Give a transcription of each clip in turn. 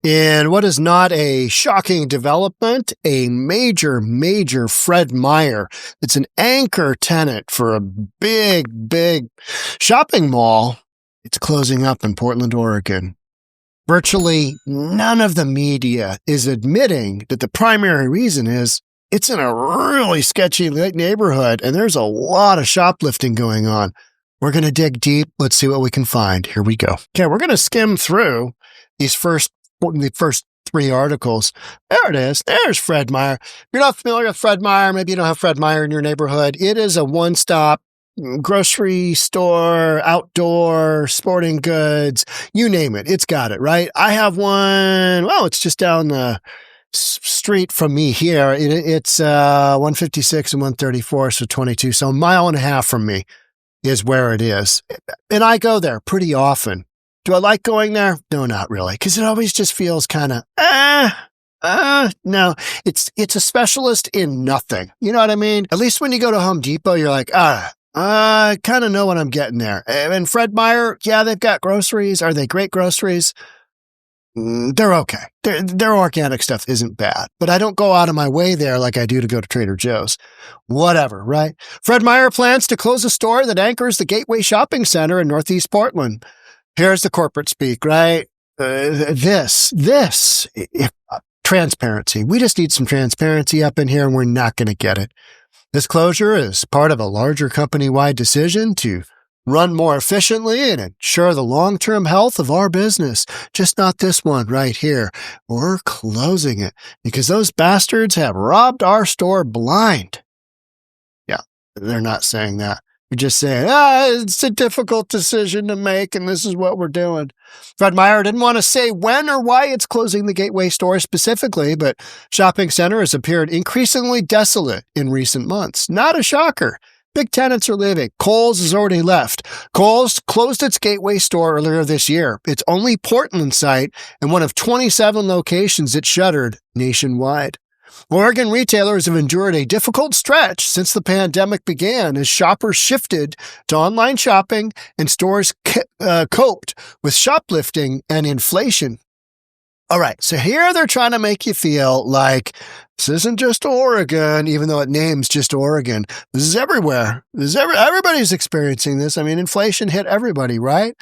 In what is not a shocking development, a major Fred Meyer. It's an anchor tenant for a big shopping mall. It's closing up in Portland, Oregon. Virtually none of the media is admitting that the primary reason is it's in a really sketchy neighborhood and there's a lot of shoplifting going on. We're going to dig deep. Let's see what we can find. Here we go. Okay, we're going to skim through the first 3 articles. There it is. There's Fred Meyer. If you're not familiar with Fred Meyer, maybe you don't have Fred Meyer in your neighborhood. It is a one-stop grocery store, outdoor, sporting goods, you name it. It's got it, right? I have one. Well, it's just down the street from me here. It's 156 and 134, so 22. So a mile and a half from me is where it is. And I go there pretty often. Do I like going there? No, not really. Because it always just feels kind of, no. It's a specialist in nothing. You know what I mean? At least when you go to Home Depot, you're like, I kind of know what I'm getting there. And Fred Meyer, yeah, they've got groceries. Are they great groceries? They're okay. Their organic stuff isn't bad, but I don't go out of my way there like I do to go to Trader Joe's. Whatever, right? Fred Meyer plans to close a store that anchors the Gateway Shopping Center in Northeast Portland. Here's the corporate speak, right? Transparency. We just need some transparency up in here and we're not going to get it. This closure is part of a larger company-wide decision to run more efficiently and ensure the long-term health of our business. Just not this one right here. We're closing it because those bastards have robbed our store blind. Yeah, they're not saying that. You're just saying, it's a difficult decision to make, and this is what we're doing. Fred Meyer didn't want to say when or why it's closing the Gateway store specifically, but shopping center has appeared increasingly desolate in recent months. Not a shocker. Big tenants are leaving. Kohl's has already left. Kohl's closed its Gateway store earlier this year. Its only Portland site and one of 27 locations it shuttered nationwide. Oregon retailers have endured a difficult stretch since the pandemic began as shoppers shifted to online shopping and stores coped with shoplifting and inflation. All right, so here they're trying to make you feel like this isn't just Oregon, even though it names just Oregon. This is everywhere. Everybody's experiencing this. I mean, inflation hit everybody, right?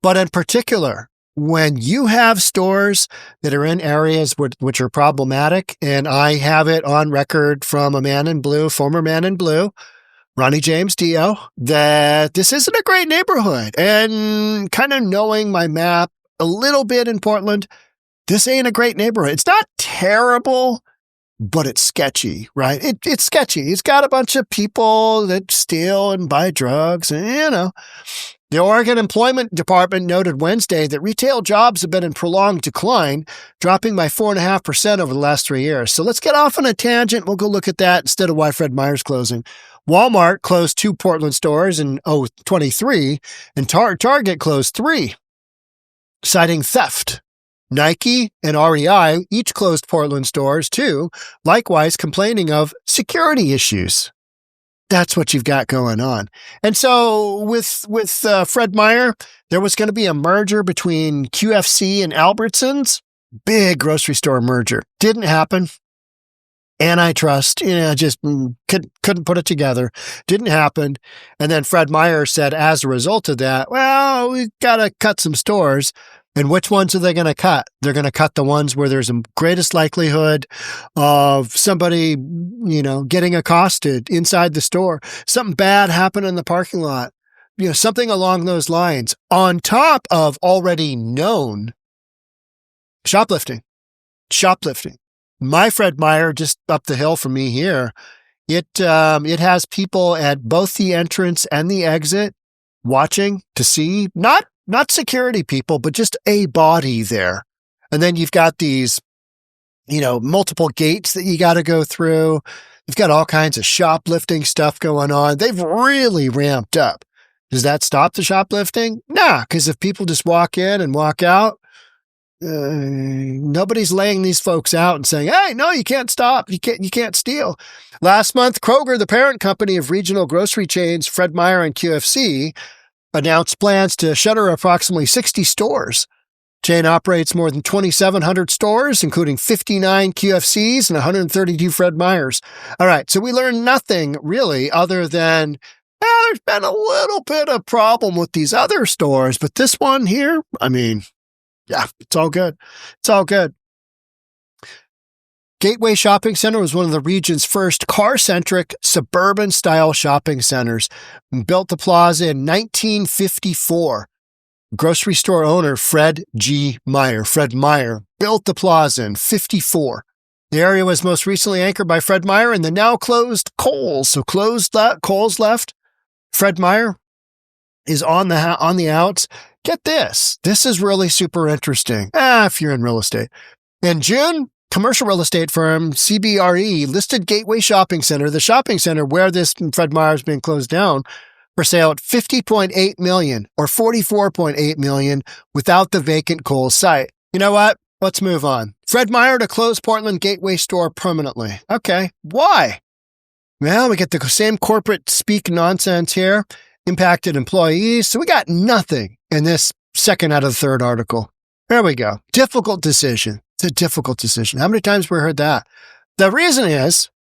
But in particular, when you have stores that are in areas which are problematic, and I have it on record from a man in blue, former man in blue, Ronnie James Dio, that this isn't a great neighborhood. And kind of knowing my map a little bit in Portland, this ain't a great neighborhood. It's not terrible, but it's sketchy, right? It's sketchy. It's got a bunch of people that steal and buy drugs, and The Oregon Employment Department noted Wednesday that retail jobs have been in prolonged decline, dropping by 4.5% over the last 3 years. So let's get off on a tangent. We'll go look at that instead of why Fred Meyer's closing. Walmart closed 2 Portland stores in 2023, and Target closed 3, citing theft. Nike and REI each closed Portland stores too, likewise complaining of security issues. That's what you've got going on. And so with Fred Meyer, there was going to be a merger between QFC and Albertsons. Big grocery store merger. Didn't happen. Antitrust, just couldn't put it together. Didn't happen. And then Fred Meyer said, as a result of that, well, we've got to cut some stores. And which ones are they going to cut? They're going to cut the ones where there's the greatest likelihood of somebody, getting accosted inside the store. Something bad happened in the parking lot. Something along those lines. On top of already known shoplifting. My Fred Meyer, just up the hill from me here, it has people at both the entrance and the exit watching to see, not security people, but just a body there. And then you've got these, multiple gates that you got to go through. You've got all kinds of shoplifting stuff going on. They've really ramped up. Does that stop the shoplifting? Nah, because if people just walk in and walk out, nobody's laying these folks out and saying, hey, no, you can't stop. You can't steal. Last month, Kroger, the parent company of regional grocery chains Fred Meyer and QFC, announced plans to shutter approximately 60 stores Chain operates more than 2,700 stores, including 59 QFCs and 132 Fred Meyers. All right, so we learned nothing really other than there's been a little bit of problem with these other stores, but this one here, I mean, yeah, it's all good. It's all good. Gateway Shopping Center was one of the region's first car-centric, suburban-style shopping centers. Built the plaza in 1954. Grocery store owner Fred Meyer, built the plaza in 54. The area was most recently anchored by Fred Meyer and the now closed Kohl's. So Kohl's left. Fred Meyer is on the outs. Get this. This is really super interesting. If you're in real estate. In June, commercial real estate firm CBRE listed Gateway Shopping Center, the shopping center where this Fred Meyer is being closed down, for sale at $50.8 million or $44.8 million without the vacant Kohl's site. You know what? Let's move on. Fred Meyer to close Portland Gateway store permanently. Okay. Why? Well, we get the same corporate speak nonsense here. Impacted employees. So we got nothing in this second out of the third article. There we go. Difficult decision. It's a difficult decision. How many times have we heard that? The reason is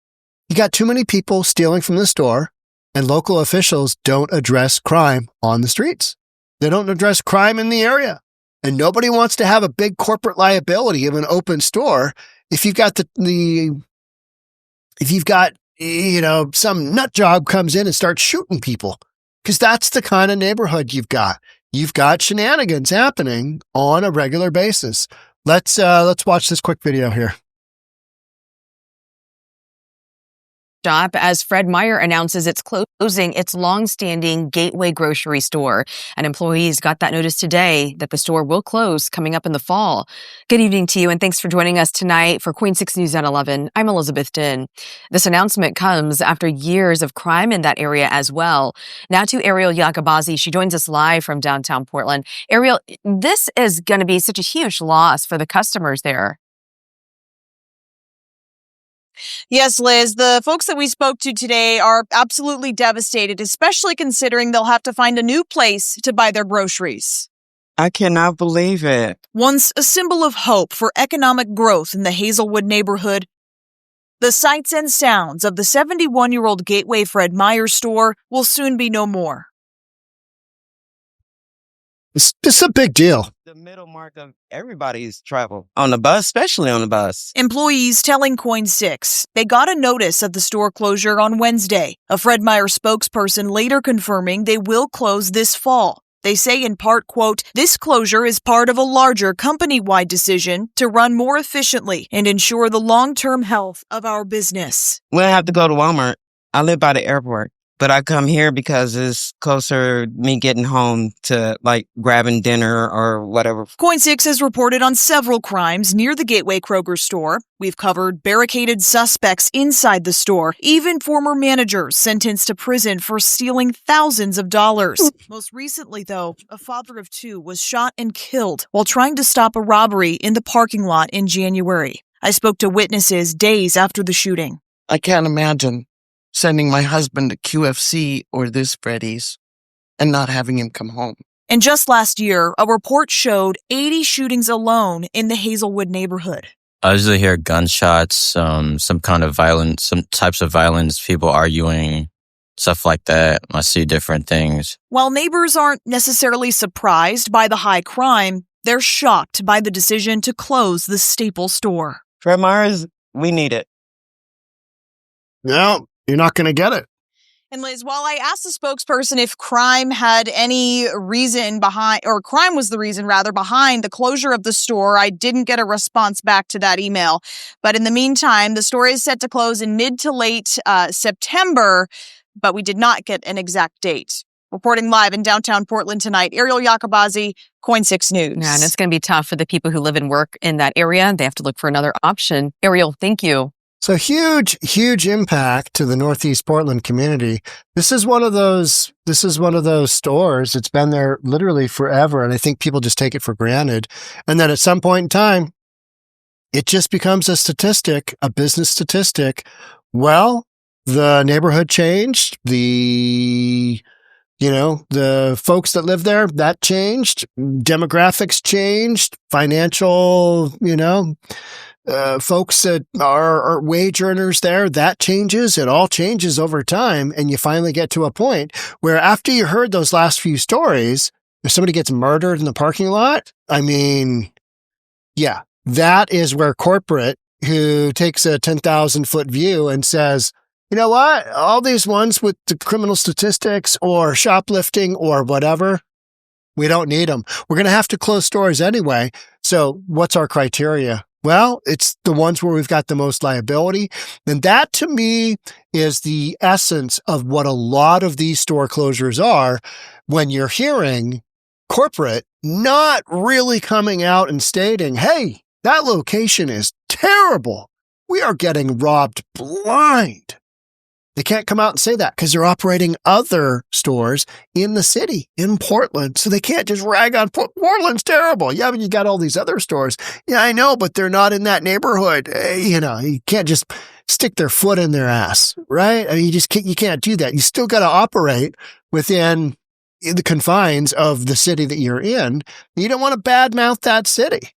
you got too many people stealing from the store. And local officials don't address crime on the streets. They don't address crime in the area. And nobody wants to have a big corporate liability of an open store if you've got some nut job comes in and starts shooting people. Because that's the kind of neighborhood you've got. You've got shenanigans happening on a regular basis. Let's watch this quick video here. Shop as Fred Meyer announces it's closing its long-standing Gateway grocery store. And employees got that notice today that the store will close coming up in the fall. Good evening to you, and thanks for joining us tonight for KOIN 6 News at 11. I'm Elizabeth Din. This announcement comes after years of crime in that area as well. Now to Ariel Yakabazi. She joins us live from downtown Portland. Ariel, this is going to be such a huge loss for the customers there. Yes, Liz, the folks that we spoke to today are absolutely devastated, especially considering they'll have to find a new place to buy their groceries. I cannot believe it. Once a symbol of hope for economic growth in the Hazelwood neighborhood, the sights and sounds of the 71-year-old Gateway Fred Meyer store will soon be no more. This is a big deal. The middle mark of everybody's travel on the bus, especially on the bus. Employees telling KOIN 6 they got a notice of the store closure on Wednesday. A Fred Meyer spokesperson later confirming they will close this fall. They say in part, quote, "This closure is part of a larger company-wide decision to run more efficiently and ensure the long-term health of our business." When I have to go to Walmart, I live by the airport. But I come here because it's closer me getting home to like grabbing dinner or whatever. KOIN 6 has reported on several crimes near the Gateway Kroger store. We've covered barricaded suspects inside the store, even former managers sentenced to prison for stealing thousands of dollars. Most recently, though, a father of two was shot and killed while trying to stop a robbery in the parking lot in January. I spoke to witnesses days after the shooting. I can't imagine sending my husband to QFC or this Freddy's and not having him come home. And just last year, a report showed 80 shootings alone in the Hazelwood neighborhood. I usually hear gunshots, some kind of violence, some types of violence, people arguing, stuff like that. I see different things. While neighbors aren't necessarily surprised by the high crime, they're shocked by the decision to close the staple store. Fred Meyer's, we need it. No, you're not going to get it. And Liz, while I asked the spokesperson if crime had any reason behind, or crime was the reason rather behind the closure of the store, I didn't get a response back to that email. But in the meantime, the store is set to close in mid to late September, but we did not get an exact date. Reporting live in downtown Portland tonight, Ariel Yakabazi, KOIN 6 News. Yeah, and it's going to be tough for the people who live and work in that area. They have to look for another option. Ariel, thank you. So huge impact to the Northeast Portland community. This is one of those stores. It's been there literally forever. And I think people just take it for granted. And then at some point in time, it just becomes a statistic, a business statistic. Well, the neighborhood changed. The The folks that live there, that changed. Demographics changed. Financial, folks that are wage earners there, that changes. It all changes over time. And you finally get to a point where after you heard those last few stories, if somebody gets murdered in the parking lot, yeah, that is where corporate, who takes a 10,000-foot view and says, you know what? All these ones with the criminal statistics or shoplifting or whatever, we don't need them. We're going to have to close stores anyway. So what's our criteria? Well, it's the ones where we've got the most liability. And that, to me, is the essence of what a lot of these store closures are when you're hearing corporate not really coming out and stating, hey, that location is terrible. We are getting robbed blind. They can't come out and say that because they're operating other stores in the city, in Portland. So they can't just rag on Portland's terrible. Yeah, but you got all these other stores. Yeah, I know, but they're not in that neighborhood. You can't just stick their foot in their ass, right? I mean, you can't do that. You still got to operate within the confines of the city that you're in. You don't want to badmouth that city.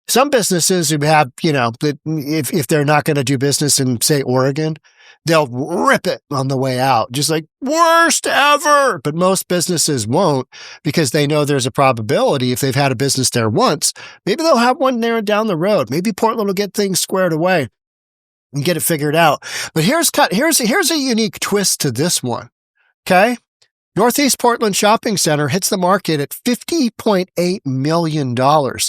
Some businesses who have, if they're not going to do business in, say, Oregon, they'll rip it on the way out, just like worst ever. But most businesses won't, because they know there's a probability if they've had a business there once, maybe they'll have one there down the road. Maybe Portland will get things squared away and get it figured out. But here's a unique twist to this one. Okay. Northeast Portland Shopping Center hits the market at $50.8 million,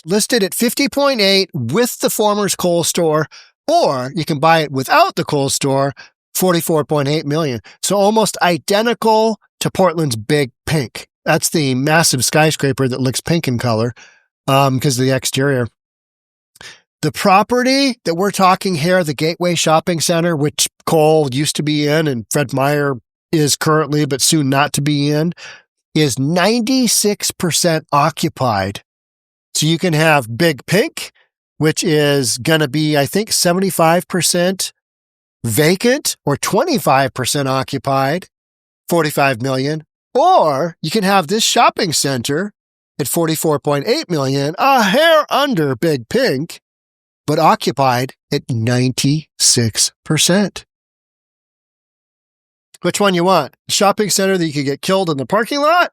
listed at $50.8 with the former Kohl's store, or you can buy it without the Kohl's store, $44.8 million. So almost identical to Portland's Big Pink. That's the massive skyscraper that looks pink in color because of the exterior. The property that we're talking here, the Gateway Shopping Center, which Kohl used to be in and Fred Meyer is currently, but soon not to be in, is 96% occupied. So you can have Big Pink, which is going to be, I think, 75% vacant or 25% occupied, $45 million. Or you can have this shopping center at $44.8 million, a hair under Big Pink, but occupied at 96%. Which one you want? Shopping center that you could get killed in the parking lot,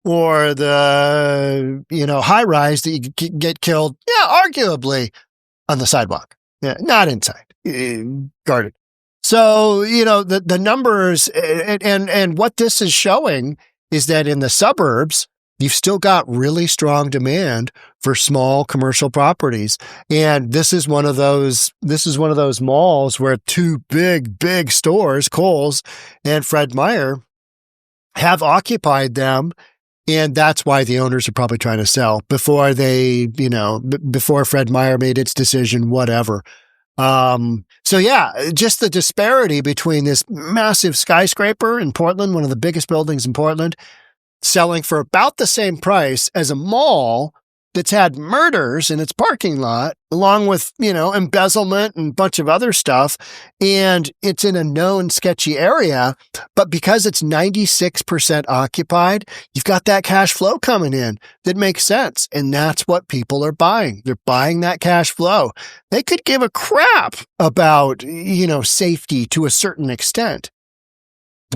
or the, high rise that you could get killed, arguably on the sidewalk. Yeah, not inside, guarded. So, the numbers and what this is showing is that in the suburbs, you've still got really strong demand for small commercial properties. And this is one of those malls where two big stores, Kohl's and Fred Meyer, have occupied them. And that's why the owners are probably trying to sell before before Fred Meyer made its decision, whatever. So yeah, just the disparity between this massive skyscraper in Portland, one of the biggest buildings in Portland, selling for about the same price as a mall that's had murders in its parking lot, along with, embezzlement and a bunch of other stuff. And it's in a known sketchy area, but because it's 96% occupied, you've got that cash flow coming in that makes sense. And that's what people are buying. They're buying that cash flow. They could give a crap about, safety to a certain extent.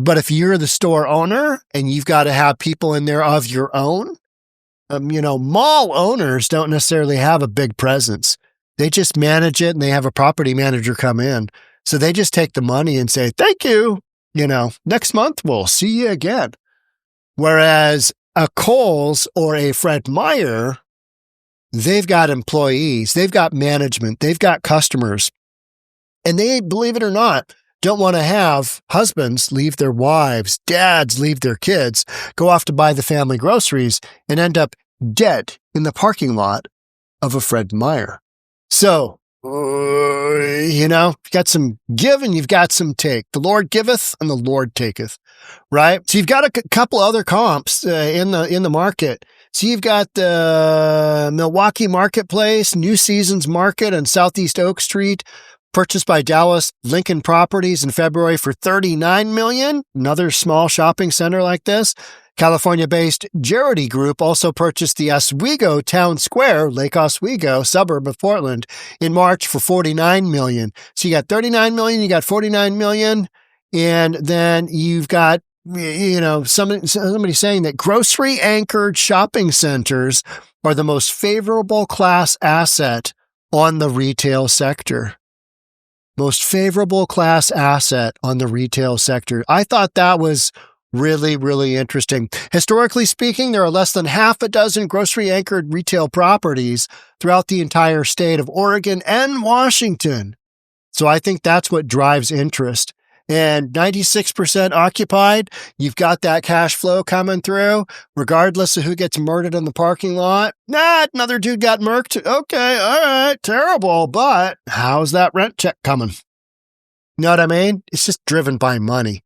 But if you're the store owner and you've got to have people in there of your own, mall owners don't necessarily have a big presence. They just manage it and they have a property manager come in. So they just take the money and say, thank you. Next month we'll see you again. Whereas a Kohl's or a Fred Meyer, they've got employees, they've got management, they've got customers. And they, believe it or not, don't want to have husbands leave their wives, dads leave their kids, go off to buy the family groceries, and end up dead in the parking lot of a Fred Meyer. So, you've got some give and you've got some take. The Lord giveth and the Lord taketh, right? So you've got a couple other comps in the market. So you've got the Milwaukee Marketplace, New Seasons Market on Southeast Oak Street, Purchased by Dallas Lincoln Properties in February for $39 million. Another small shopping center like this. California-based Jarity Group also purchased the Oswego Town Square, Lake Oswego, suburb of Portland, in March for $49 million. So you got $39 million, you got $49 million, and then you've got, somebody saying that grocery-anchored shopping centers are the most favorable class asset on the retail sector. Most favorable class asset on the retail sector. I thought that was really, really interesting. Historically speaking, there are less than half a dozen grocery-anchored retail properties throughout the entire state of Oregon and Washington. So I think that's what drives interest. And 96% occupied, you've got that cash flow coming through, regardless of who gets murdered in the parking lot. Another dude got murked. Okay, all right, terrible, but how's that rent check coming? You know what I mean? It's just driven by money.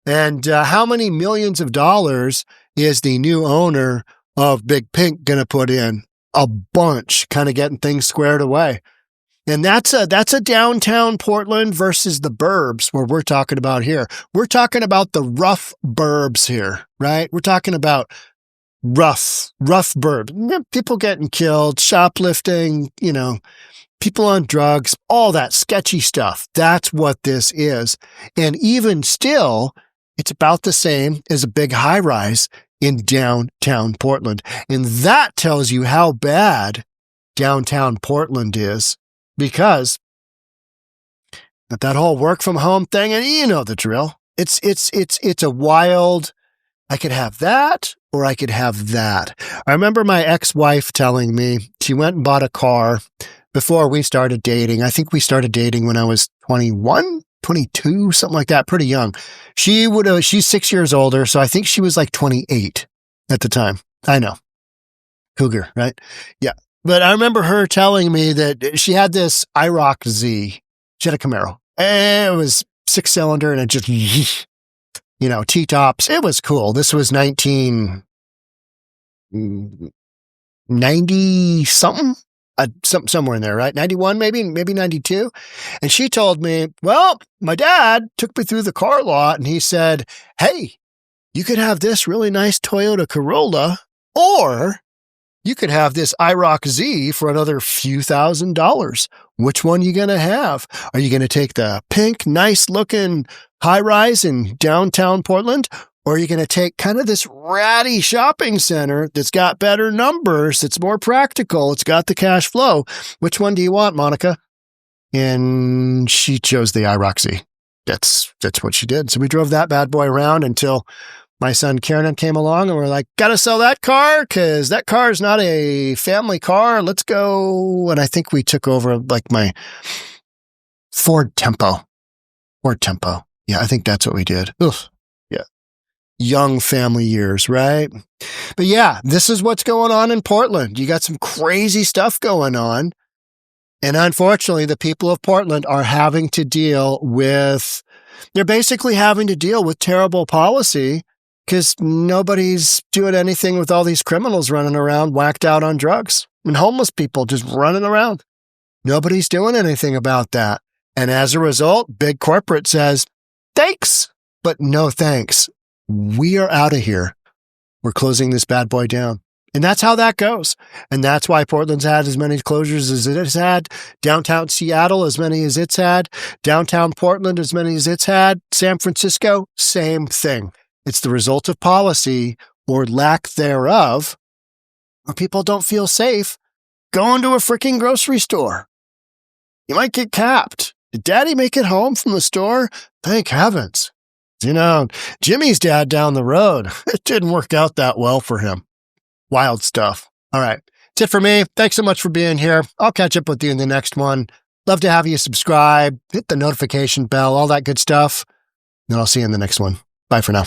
And how many millions of dollars is the new owner of Big Pink going to put in? A bunch, kind of getting things squared away. And that's a downtown Portland versus the burbs where we're talking about here. We're talking about the rough burbs here, right? We're talking about rough burbs. People getting killed, shoplifting, people on drugs, all that sketchy stuff. That's what this is. And even still, it's about the same as a big high rise in downtown Portland. And that tells you how bad downtown Portland is. Because that whole work from home thing, and you know the drill. It's a wild, I could have that or I could have that. I remember my ex-wife telling me she went and bought a car before we started dating. I think we started dating when I was 21, 22, something like that, pretty young. She's 6 years older, so I think she was like 28 at the time. I know. Cougar, right? Yeah. But I remember her telling me that she had this 𝗧𝗓𝗧𝗔𝗠𝗣𝗦. She had a Camaro. And it was 6-cylinder and it just, T-tops. It was cool. This was 1990 something, somewhere in there, right? 91, maybe 92. And she told me, well, my dad took me through the car lot and he said, hey, you could have this really nice Toyota Corolla, or you could have this 𝗧𝗓𝗧𝗔 for another few $1,000s. Which one are you going to have? Are you going to take the pink, nice-looking high-rise in downtown Portland? Or are you going to take kind of this ratty shopping center that's got better numbers, that's more practical, it's got the cash flow? Which one do you want, Monica? And she chose the 𝗧𝗓𝗧𝗧𝗧. That's what she did. So we drove that bad boy around until my son Kieran came along and we're like, gotta sell that car because that car is not a family car. Let's go. And I think we took over like my Ford Tempo. Yeah, I think that's what we did. Oof. Yeah. Young family years, right? But yeah, this is what's going on in Portland. You got some crazy stuff going on. And unfortunately, the people of Portland are having to deal with, they're basically having to deal with terrible policy because nobody's doing anything with all these criminals running around whacked out on drugs and homeless people just running around. Nobody's doing anything about that. And as a result, big corporate says, thanks, but no thanks. We are out of here. We're closing this bad boy down. And that's how that goes. And that's why Portland's had as many closures as it has had. Downtown Seattle, as many as it's had. Downtown Portland, as many as it's had. San Francisco, same thing. It's the result of policy or lack thereof, where people don't feel safe going to a freaking grocery store. You might get capped. Did Daddy make it home from the store? Thank heavens. Jimmy's dad down the road, it didn't work out that well for him. Wild stuff. All right. That's it for me. Thanks so much for being here. I'll catch up with you in the next one. Love to have you subscribe, hit the notification bell, all that good stuff. And I'll see you in the next one. Bye for now.